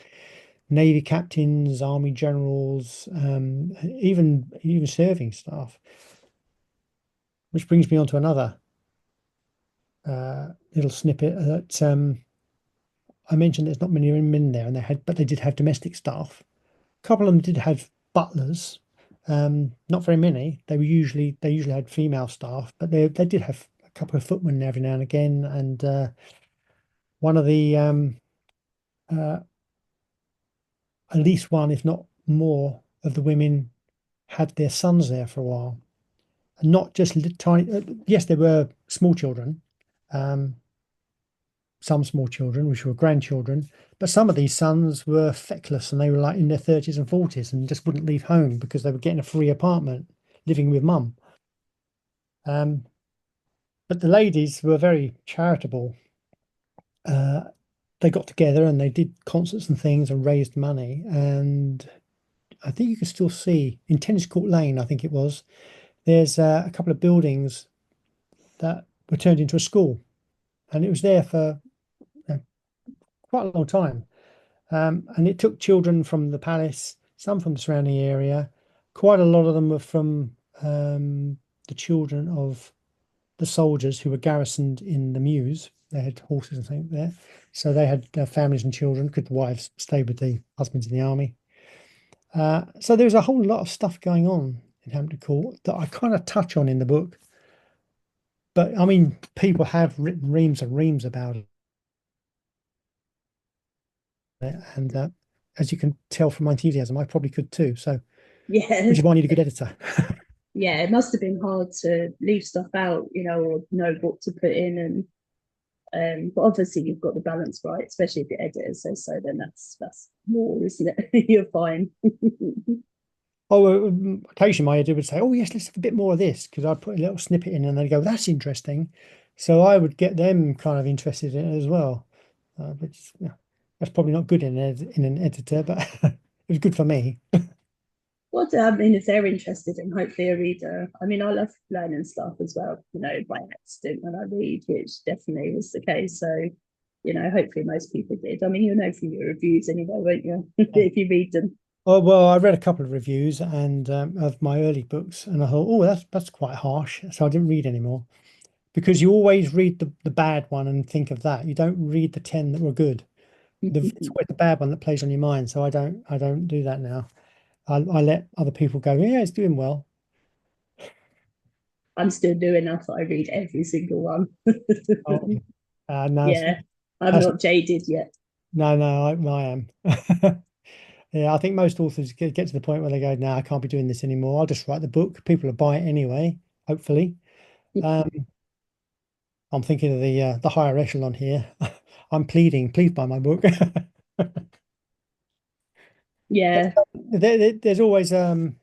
[SPEAKER 2] Navy captains, army generals, even serving staff. Which brings me on to another little snippet that I mentioned. There's not many men there, and but they did have domestic staff. A couple of them did have butlers, not very many. They usually had female staff, but they did have a couple of footmen every now and again. And one of the uh, at least one, if not more, of the women had their sons there for a while, and not just tiny. Yes, there were small children, um, some small children, which were grandchildren, but some of these sons were feckless and they were like in their 30s and 40s and just wouldn't leave home because they were getting a free apartment living with mum. Um, but the ladies were very charitable. Uh, they got together and they did concerts and things and raised money. And I think you can still see in Tennis Court Lane, I think it was, there's a couple of buildings that were turned into a school. And it was there for quite a long time. And it took children from the palace, some from the surrounding area. Quite a lot of them were from the children of the soldiers who were garrisoned in the Mews. They had horses and things there. So they had families and children because the wives stayed with the husbands in the army. So there was a whole lot of stuff going on in Hampton Court that I kind of touch on in the book. But I mean, people have written reams and reams about it. And as you can tell from my enthusiasm, I probably could too. So,
[SPEAKER 1] Yeah,
[SPEAKER 2] which is why I need a good editor.
[SPEAKER 1] yeah, it must have been hard to leave stuff out, or know what to put in. And but obviously you've got the balance right, especially if the editor says so, then that's more, isn't it? You're fine.
[SPEAKER 2] Oh, occasionally my editor would say, "Oh, yes, let's have a bit more of this," because I put a little snippet in, and they'd go, "That's interesting." So I would get them kind of interested in it as well. Which that's probably not good in an editor, but it was good for me.
[SPEAKER 1] What I mean, if they're interested in hopefully a reader, I mean, I love learning stuff as well, by accident when I read, which definitely was the case. So, hopefully most people did. I mean, you'll know from your reviews anyway, won't you?
[SPEAKER 2] Yeah.
[SPEAKER 1] If you read them.
[SPEAKER 2] Oh well, I read a couple of reviews and of my early books, and I thought, oh, that's quite harsh. So I didn't read anymore because you always read the bad one and think of that. You don't read the 10 that were good. It's always the bad one that plays on your mind. So I don't do that now. I let other people go, yeah, it's doing well.
[SPEAKER 1] I'm still doing enough that I read every single one.
[SPEAKER 2] Oh, no,
[SPEAKER 1] Yeah, I'm
[SPEAKER 2] that's
[SPEAKER 1] not jaded yet.
[SPEAKER 2] no, no, I am. Yeah, I think most authors get to the point where they go, "No, I can't be doing this anymore. I'll just write the book. People will buy it anyway, hopefully." Um, I'm thinking of the higher echelon here. I'm pleading, please buy my book. But
[SPEAKER 1] Yeah,
[SPEAKER 2] there's always when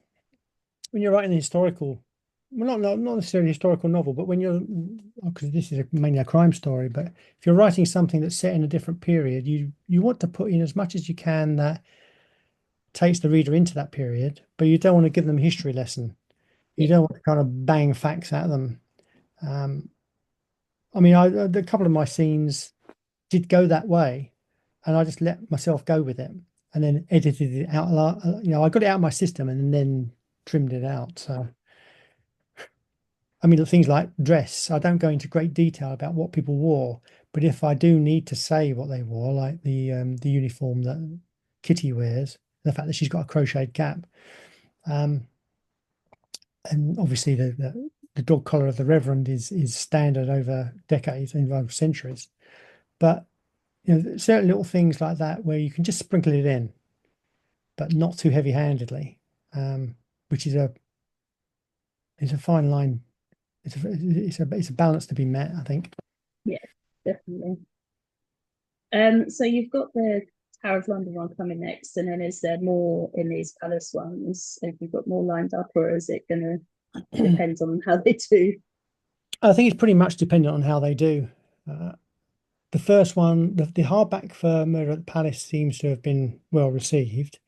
[SPEAKER 2] you're writing a historical, well, not necessarily a historical novel, but when you're because this is mainly a crime story, but if you're writing something that's set in a different period, you want to put in as much as you can that takes the reader into that period, but you don't want to give them a history lesson. You
[SPEAKER 1] yeah,
[SPEAKER 2] don't want to kind of bang facts at them. Um, I mean, a couple of my scenes did go that way, and I just let myself go with it, and then edited it out. I got it out of my system and then trimmed it out. So, I mean, things like dress, I don't go into great detail about what people wore, but if I do need to say what they wore, like the uniform that Kitty wears, the fact that she's got a crocheted cap, um, and obviously the dog collar of the Reverend is standard over decades and over centuries. But certain little things like that where you can just sprinkle it in, but not too heavy-handedly, which is a fine line. It's a balance to be met, I think.
[SPEAKER 1] yeah, definitely. So you've got the Tower of London one coming next, and then is there more in these palace ones? Have you got more lined up, or is it gonna depend on how they do?
[SPEAKER 2] I think it's pretty much dependent on how they do. Uh, the first one, the hardback for Murder at the Palace seems to have been well received,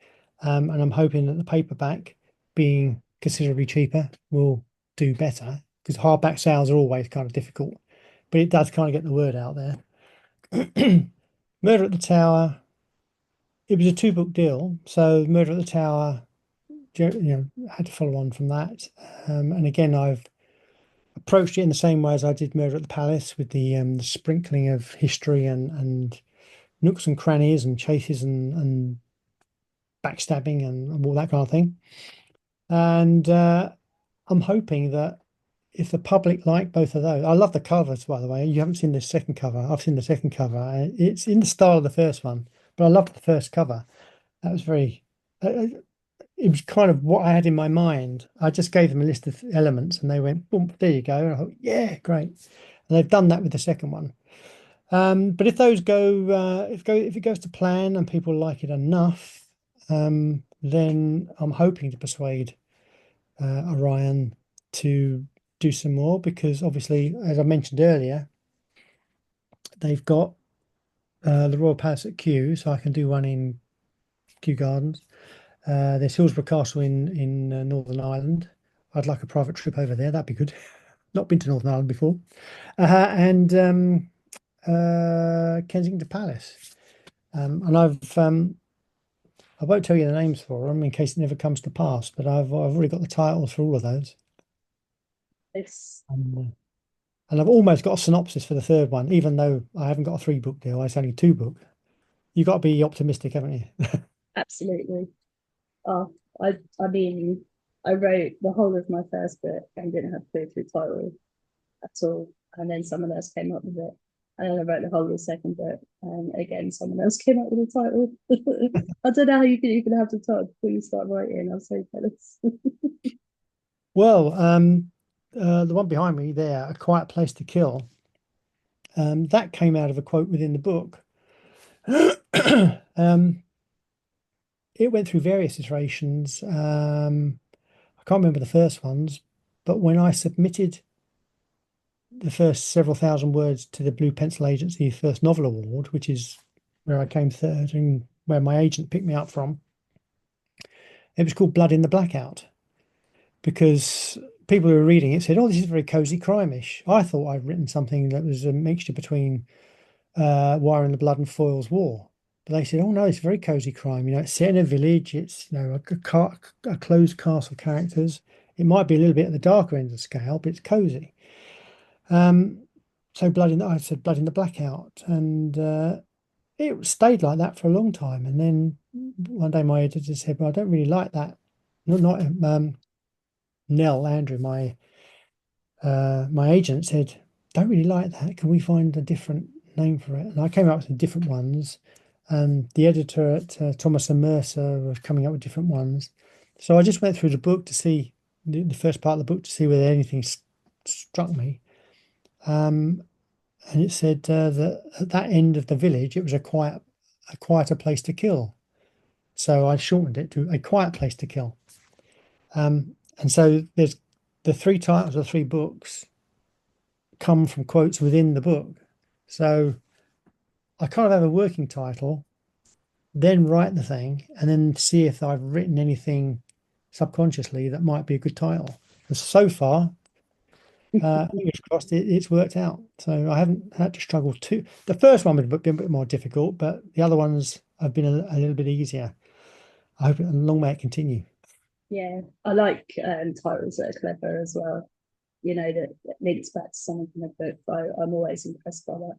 [SPEAKER 2] and I'm hoping that the paperback, being considerably cheaper, will do better because hardback sales are always kind of difficult, but it does kind of get the word out there. Murder at the Tower, it was a two-book deal, so Murder at the Tower, had to follow on from that, and again, I've approached it in the same way as I did Murder at the Palace with the sprinkling of history and nooks and crannies and chases and backstabbing and all that kind of thing. And I'm hoping that if the public like both of those, I love the covers, by the way. You haven't seen the second cover. I've seen the second cover. It's in the style of the first one, but I loved the first cover. That was it was kind of what I had in my mind. I just gave them a list of elements and they went, boom, there you go. And I thought, yeah, great. And they've done that with the second one. But if those go, if it goes to plan and people like it enough, then I'm hoping to persuade Orion to do some more because obviously, as I mentioned earlier, they've got the Royal Palace at Kew, so I can do one in Kew Gardens. There's Hillsborough Castle in Northern Ireland. I'd like a private trip over there. That'd be good. Not been to Northern Ireland before. And Kensington Palace. And I won't tell you the names for them in case it never comes to pass, but I've already got the titles for all of those.
[SPEAKER 1] It's
[SPEAKER 2] Um, and I've almost got a synopsis for the third one, even though I haven't got a three-book deal. It's only two book. You've got to be optimistic, haven't you?
[SPEAKER 1] absolutely. Oh, I mean, I wrote the whole of my first book and didn't have a clue through title at all. And then someone else came up with it. And then I wrote the whole of the second book. And again, someone else came up with the title. I don't know how you can even have the title before you start writing. I'm so jealous.
[SPEAKER 2] Well, the one behind me there, A Quiet Place to Kill, that came out of a quote within the book. um, it went through various iterations. I can't remember the first ones, but when I submitted the first several thousand words to the Blue Pencil Agency First Novel Award, which is where I came third and where my agent picked me up from, it was called Blood in the Blackout because people who were reading it said, "Oh, this is very cozy crime-ish." I thought I'd written something that was a mixture between Wire in the Blood and Foyle's War. But they said, "Oh no, it's very cozy crime. It's set in a village. It's a closed cast of characters. It might be a little bit at the darker end of the scale, but it's cozy." Um, so I said Blood in the Blackout, and it stayed like that for a long time. And then one day my editor said, "Well, I don't really like that." Not Nell Andrew, my agent said, "Don't really like that. Can we find a different name for it?" And I came up with some different ones. The editor at Thomas and Mercer was coming up with different ones. So I just went through the book to see the first part of the book to see whether anything struck me. Um, and it said that at that end of the village, it was a quieter place to kill. So I shortened it to A Quiet Place to Kill. And so there's the three titles of three books come from quotes within the book. So I kind of have a working title, then write the thing, and then see if I've written anything subconsciously that might be a good title. And so far, fingers crossed, it's worked out. So I haven't had to struggle too. The first one has been a bit more difficult, but the other ones have been a little bit easier. I hope and long may it continue.
[SPEAKER 1] Yeah, I like titles that are clever as well. That links back to something from the book. I'm always impressed by that.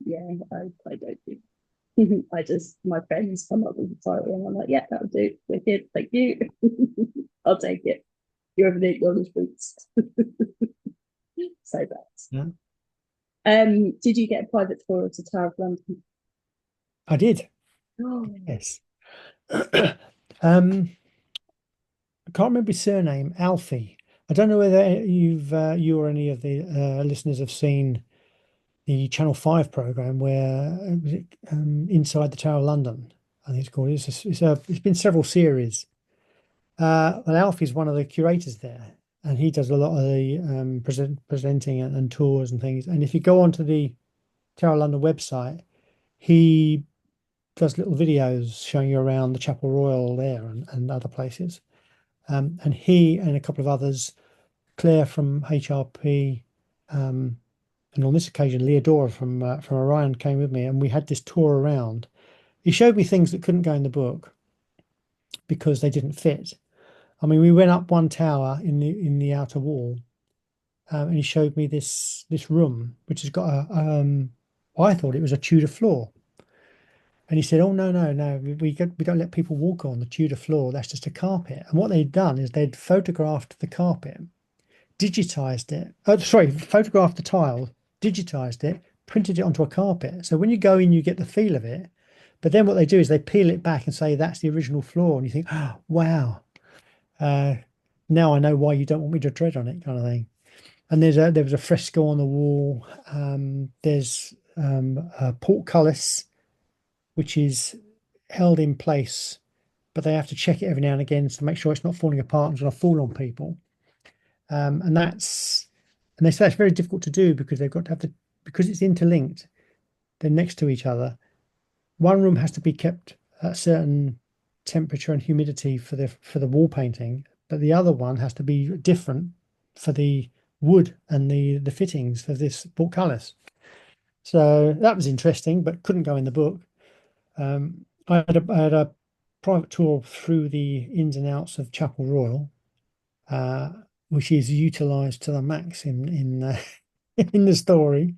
[SPEAKER 1] Yeah, I don't do. I just my friends come up with the title and I'm like, yeah, that'll do. Wicked, thank you. I'll take it. You're of the acknowledgements. So that.
[SPEAKER 2] Yeah,
[SPEAKER 1] Did you get a private tour of the Tower of London?
[SPEAKER 2] I did.
[SPEAKER 1] Oh,
[SPEAKER 2] Yes. Um, I can't remember his surname, Alfie. I don't know whether you or any of the listeners have seen the Channel 5 program where was it Inside the Tower of London, I think it's called. It's been several series. Well, Alfie's one of the curators there, and he does a lot of the presenting and tours and things. And if you go onto the Tower of London website, he does little videos showing you around the Chapel Royal there and other places. And he and a couple of others, Claire from HRP, um, and on this occasion, Leodora from Orion came with me, and we had this tour around. He showed me things that couldn't go in the book because they didn't fit. I mean, we went up one tower in the outer wall, and he showed me this room which has got I thought it was a Tudor floor, and he said, "Oh no, no, no, we don't let people walk on the Tudor floor. That's just a carpet." And what they'd done is they'd photographed the carpet, digitized it. Oh, sorry, photographed the tile, digitized it, printed it onto a carpet. So when you go in, you get the feel of it. But then what they do is they peel it back and say that's the original floor, and you think, oh, wow, uh, now I know why you don't want me to tread on it, kind of thing. And there was a fresco on the wall. There's a portcullis which is held in place but they have to check it every now and again to make sure it's not falling apart and going to fall on people. And they say it's very difficult to do because they've got to have because it's interlinked, they're next to each other. One room has to be kept at a certain temperature and humidity for the wall painting, but the other one has to be different for the wood and the fittings for this portcullis. So that was interesting, but couldn't go in the book. I had a private tour through the ins and outs of Chapel Royal, uh, which is utilised to the max in in the story.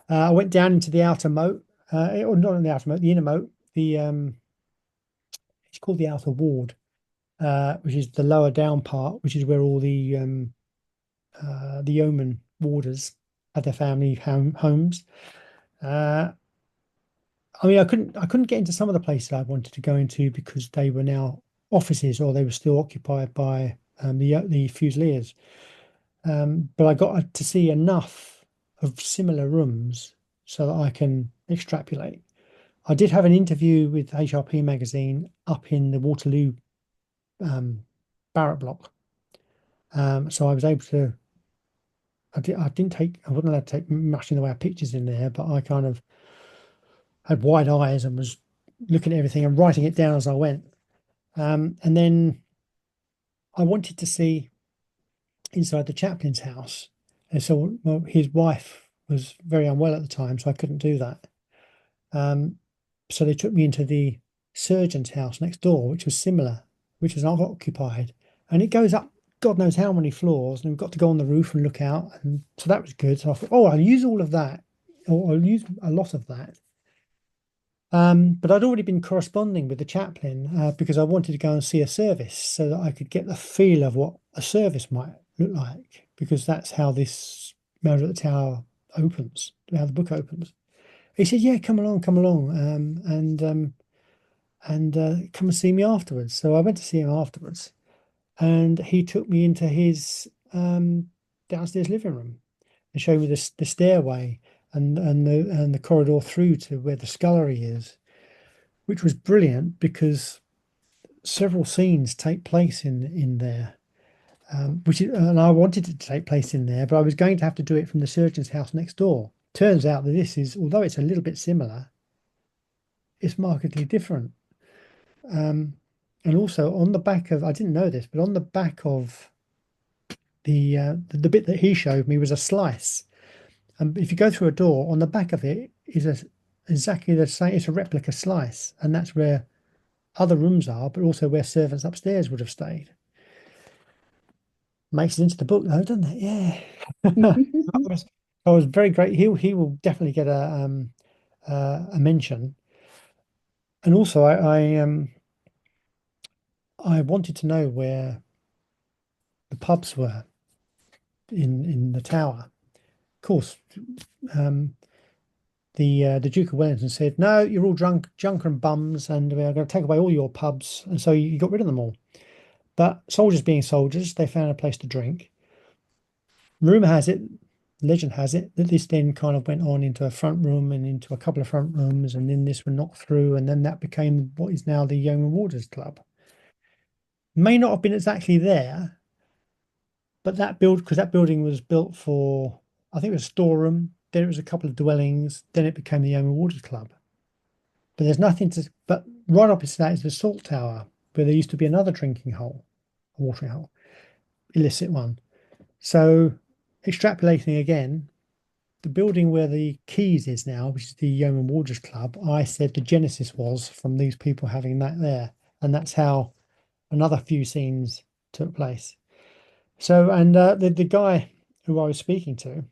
[SPEAKER 2] I went down into the outer moat, or not in the outer moat, the inner moat. It's called the outer ward, which is the lower down part, which is where all the yeoman warders had their family homes. Uh, I mean, I couldn't get into some of the places I wanted to go into because they were now offices or they were still occupied by the Fusiliers. But I got to see enough of similar rooms so that I can extrapolate. I did have an interview with HRP magazine up in the Waterloo um, Barrack block. So I was able to. I didn't take. I wasn't allowed to take much in the way of pictures in there, but I kind of had wide eyes and was looking at everything and writing it down as I went. And then I wanted to see inside the chaplain's house. And so, well, his wife was very unwell at the time, so I couldn't do that. Um, so they took me into the surgeon's house next door, which was similar, which was unoccupied. And it goes up God knows how many floors, and we've got to go on the roof and look out. And so that was good. So I thought, oh, I'll use all of that, or I'll use a lot of that. But I'd already been corresponding with the chaplain because I wanted to go and see a service so that I could get the feel of what a service might look like, because that's how this Murder at the Tower opens, how the book opens. He said, "Yeah, come along, and come and see me afterwards." So I went to see him afterwards, and he took me into his downstairs living room and showed me the stairway and the corridor through to where the scullery is, which was brilliant because several scenes take place in there. And I wanted it to take place in there, but I was going to have to do it from the surgeon's house next door. Turns out that this is, although it's a little bit similar, it's markedly different. Um, and also on the back of, I didn't know this, but on the back of the bit that he showed me was a slice. And if you go through a door, on the back of it is exactly the same. It's a replica slice, and that's where other rooms are, but also where servants upstairs would have stayed. Makes it into the book though, doesn't it? Yeah. I was very great. He will definitely get a mention. And also, I wanted to know where the pubs were in the tower. Of course, um, the Duke of Wellington said, "No, you're all junker and bums, and we are going to take away all your pubs." And so you got rid of them all. But soldiers being soldiers, they found a place to drink. Rumor has it, legend has it, that this then kind of went on into a front room and into a couple of front rooms, and then this were knocked through, and then that became what is now the Yeoman Warders Club. May not have been exactly there, but because that building was built for, I think it was a storeroom, then it was a couple of dwellings, then it became the Yeoman Warders Club. But there's nothing to, but right opposite that is the Salt Tower, where there used to be another drinking hole, a watering hole, illicit one. So extrapolating again, the building where the Keys is now, which is the Yeoman Warders Club, I said the genesis was from these people having that there. And that's how another few scenes took place. So, and the guy who I was speaking to,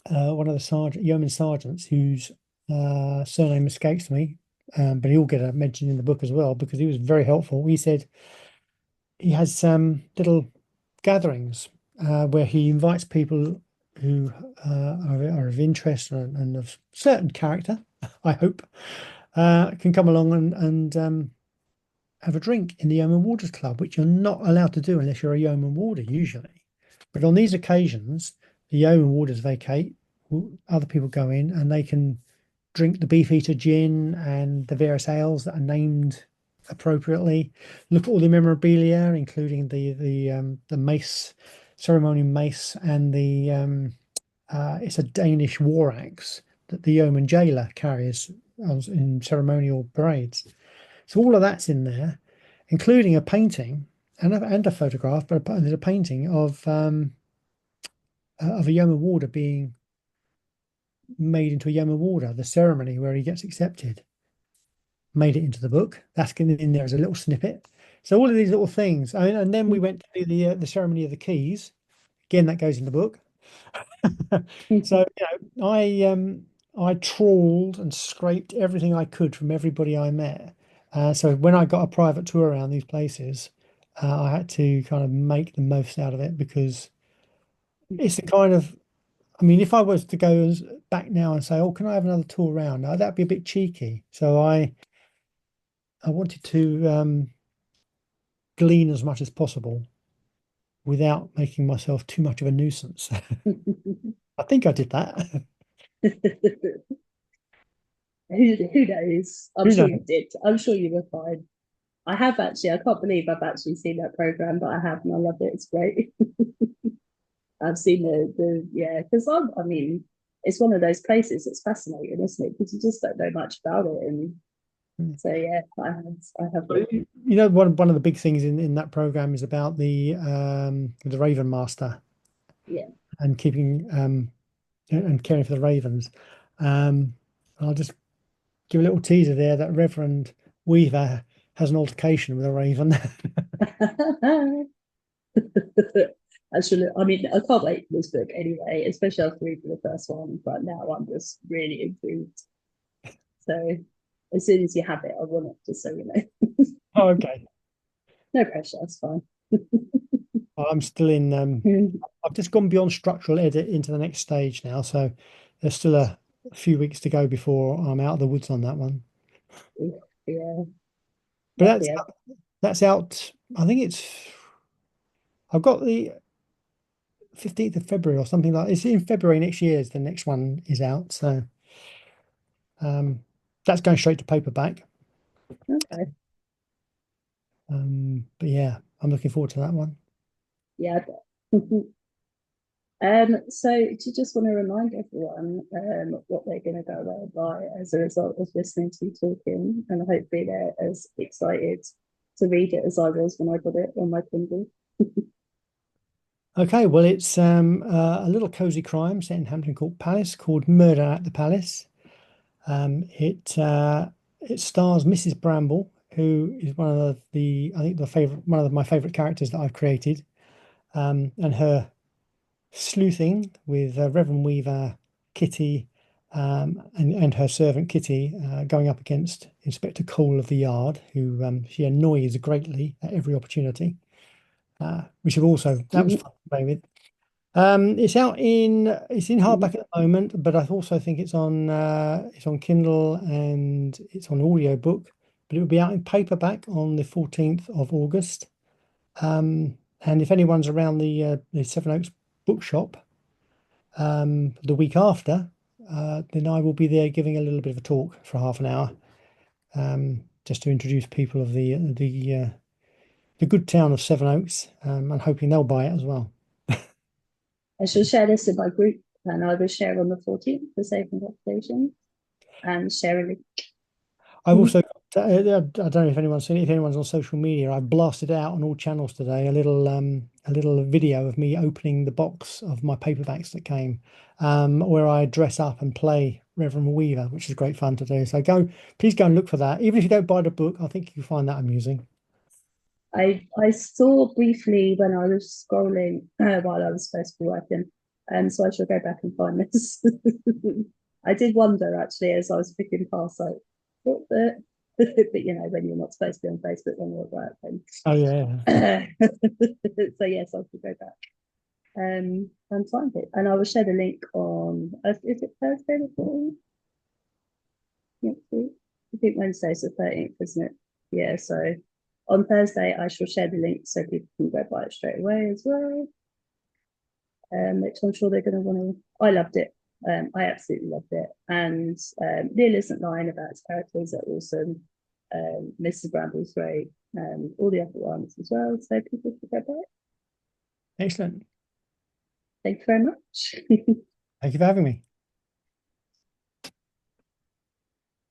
[SPEAKER 2] one of the yeoman sergeants, whose surname escapes me, but he'll get a mention in the book as well because he was very helpful. He said he has some little gatherings where he invites people who are of interest and of certain character, I hope, can come along and have a drink in the Yeoman Warders Club, which you're not allowed to do unless you're a Yeoman Warder usually. But on these occasions, the Yeoman Warders vacate, other people go in and they can drink the Beefeater gin and the various ales that are named appropriately. Look at all the memorabilia, including the mace, ceremonial mace, and the it's a Danish war axe that the yeoman jailer carries in ceremonial parades. So all of that's in there, including a painting and a photograph, but there's a painting of a yeoman warder being made into a yeoman warder, the ceremony where he gets accepted. Made it into the book. That's in there as a little snippet. So all of these little things, and then we went to do the ceremony of the keys. Again, that goes in the book. So I trawled and scraped everything I could from everybody I met. So when I got a private tour around these places, I had to kind of make the most out of it because it's the kind of, I mean, if I was to go back now and say, "Oh, can I have another tour around?" That'd be a bit cheeky. So I wanted to glean as much as possible without making myself too much of a nuisance. I think I did that.
[SPEAKER 1] Who knows? I'm
[SPEAKER 2] Who
[SPEAKER 1] sure
[SPEAKER 2] knows?
[SPEAKER 1] you did. I'm sure you were fine. I have actually. I can't believe I've actually seen that program, but I have, and I love it. It's great. I've seen the yeah, because I mean, it's one of those places that's fascinating, isn't it? Because you just don't know much about it, and so yeah, I have been.
[SPEAKER 2] But, you know, one of the big things in that program is about the Raven Master
[SPEAKER 1] Yeah.
[SPEAKER 2] and keeping and caring for the ravens. Um, I'll just give a little teaser there that Reverend Weaver has an altercation with a raven.
[SPEAKER 1] Actually, I mean, I can't wait for this book anyway, especially after reading the first one. But now I'm just really intrigued. So as soon as you have it, I want it, just so you know.
[SPEAKER 2] Oh, okay.
[SPEAKER 1] No pressure, that's fine.
[SPEAKER 2] I'm still in. I've just gone beyond structural edit into the next stage now, so there's still a few weeks to go before I'm out of the woods on that one.
[SPEAKER 1] Yeah,
[SPEAKER 2] But
[SPEAKER 1] lovely.
[SPEAKER 2] that's out. I think it's. I've got the 15th of February or something like. It's in February next year. Is the next one is out, so um, that's going straight to paperback.
[SPEAKER 1] Okay.
[SPEAKER 2] But yeah, I'm looking forward to that one.
[SPEAKER 1] Yeah. So do you just want to remind everyone what they're going to go away by as a result of listening to you talking, and hopefully they're as excited to read it as I was when I got it on my Kindle.
[SPEAKER 2] Okay, well, it's a little cozy crime set in Hampton Court Palace called Murder at the Palace. It stars Mrs. Bramble, who is one of the I think the favorite one of my favorite characters that I've created, and her sleuthing with Reverend Weaver, Kitty, and her servant Kitty going up against Inspector Cole of the Yard, who she annoys greatly at every opportunity. Which have also that was fun to play with. It's in hardback at the moment, but I also think it's on Kindle and it's on audiobook, but it will be out in paperback on the 14th of August. And if anyone's around the Seven Oaks bookshop the week after, then I will be there giving a little bit of a talk for half an hour, just to introduce people of the good town of Seven Oaks, and hoping they'll buy it as well.
[SPEAKER 1] I shall share this in my group, and I will share on the 14th for saving reputation and share a link.
[SPEAKER 2] I've also got, I don't know if anyone's seen it, if anyone's on social media, I've blasted out on all channels today a little video of me opening the box of my paperbacks that came, where I dress up and play Reverend Weaver, which is great fun to do. So please go and look for that. Even if you don't buy the book, I think you'll find that amusing.
[SPEAKER 1] I saw briefly when I was scrolling while I was supposed to be working, and so I shall go back and find this. I did wonder actually as I was picking past, like, what the? But you know, when you're not supposed to be on Facebook when you're at work, then
[SPEAKER 2] Oh yeah.
[SPEAKER 1] so yes, I should go back and find it, and I will share the link on. Is it Thursday the 14th next week? I think Wednesday's the 13th, isn't it? Yeah, so on Thursday, I shall share the link so people can go buy it straight away as well. Which I'm sure they're going to want to. I loved it. I absolutely loved it. And Neil isn't lying about his characters are awesome. Mr. Bramble's great, and all the other ones as well. So people should go by it.
[SPEAKER 2] Excellent.
[SPEAKER 1] Thank you very much.
[SPEAKER 2] Thank you for having me.